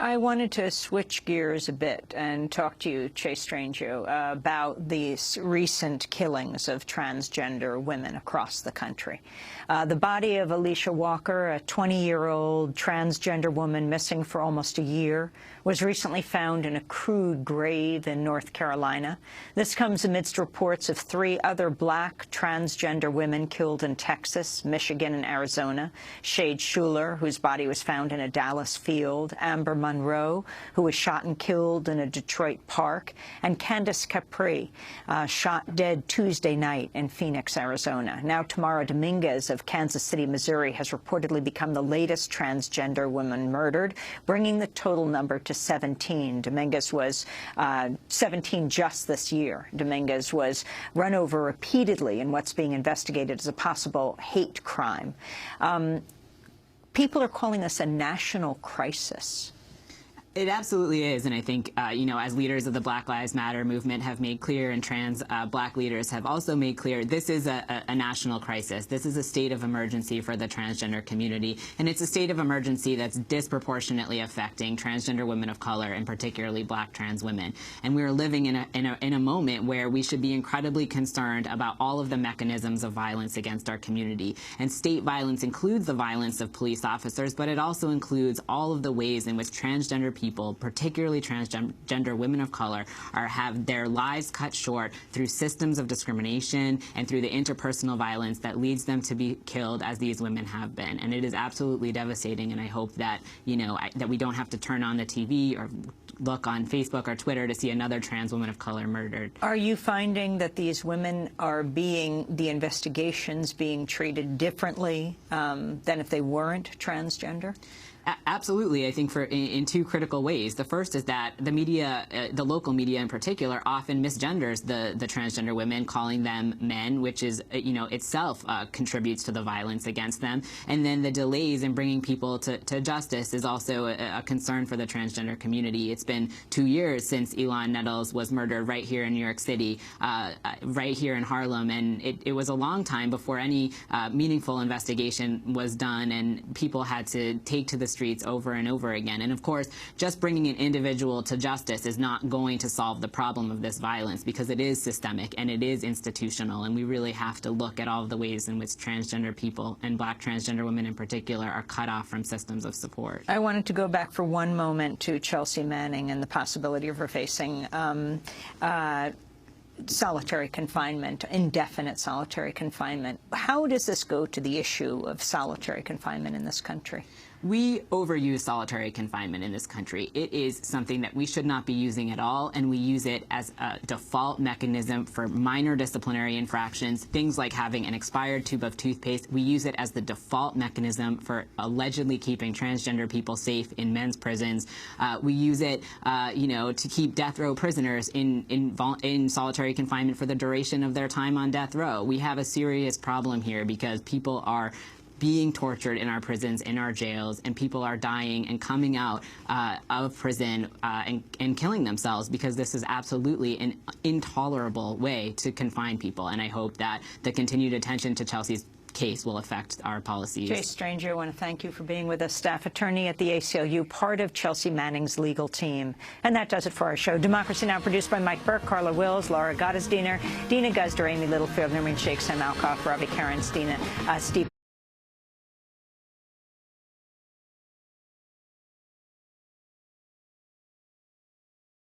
I wanted to switch gears a bit and talk to you, Chase Strangio, about these recent killings of transgender women across the country. The body of Alicia Walker, a 20-year-old transgender woman missing for almost a year, was recently found in a crude grave in North Carolina. This comes amidst reports of 3 other black transgender women killed in Texas, Michigan, and Arizona. Shade Schuler, whose body was found in a Dallas field, Amber Monroe, who was shot and killed in a Detroit park, and Candace Capri, shot dead Tuesday night in Phoenix, Arizona. Now Tamara Dominguez of Kansas City, Missouri, has reportedly become the latest transgender woman murdered, bringing the total number to 17. Dominguez was 17 just this year. Dominguez was run over repeatedly in what's being investigated as a possible hate crime. People are calling this a national crisis. It absolutely is, and I think, as leaders of the Black Lives Matter movement have made clear, and trans black leaders have also made clear, this is a national crisis. This is a state of emergency for the transgender community, and it's a state of emergency that's disproportionately affecting transgender women of color, and particularly black trans women. And we are living in a moment where we should be incredibly concerned about all of the mechanisms of violence against our community. And state violence includes the violence of police officers, but it also includes all of the ways in which transgender people, particularly transgender women of color, have their lives cut short through systems of discrimination and through the interpersonal violence that leads them to be killed, as these women have been. And it is absolutely devastating, and I hope that, that we don't have to turn on the TV or look on Facebook or Twitter to see another trans woman of color murdered. Are you finding that these women are the investigations being treated differently than if they weren't transgender? Absolutely. I think in 2 critical ways. The first is that the media, the local media in particular, often misgenders the transgender women, calling them men, which is, itself contributes to the violence against them. And then the delays in bringing people to justice is also a concern for the transgender community. It's been 2 years since Elon Nettles was murdered right here in New York City, right here in Harlem, and it was a long time before any meaningful investigation was done, and people had to take to the streets over and over again. And of course, just bringing an individual to justice is not going to solve the problem of this violence, because it is systemic and it is institutional, and we really have to look at all of the ways in which transgender people, and black transgender women in particular, are cut off from systems of support. I wanted to go back for one moment to Chelsea Manning and the possibility of her facing solitary confinement, indefinite solitary confinement. How does this go to the issue of solitary confinement in this country? We overuse solitary confinement in this country. It is something that we should not be using at all, and we use it as a default mechanism for minor disciplinary infractions, things like having an expired tube of toothpaste. We use it as the default mechanism for allegedly keeping transgender people safe in men's prisons. We use it, to keep death row prisoners in solitary confinement for the duration of their time on death row. We have a serious problem here because people are being tortured in our prisons, in our jails, and people are dying and coming out of prison and killing themselves, because this is absolutely an intolerable way to confine people. And I hope that the continued attention to Chelsea's case will affect our policies. Chase Strangio, I want to thank you for being with us, staff attorney at the ACLU, part of Chelsea Manning's legal team. And that does it for our show. Democracy Now! Produced by Mike Burke, Carla Wills, Laura Gottesdiener, Dina Guzder, Amy Littlefield, Noreen Sheikh, Sam Alcoff, Ravi Karen, Steve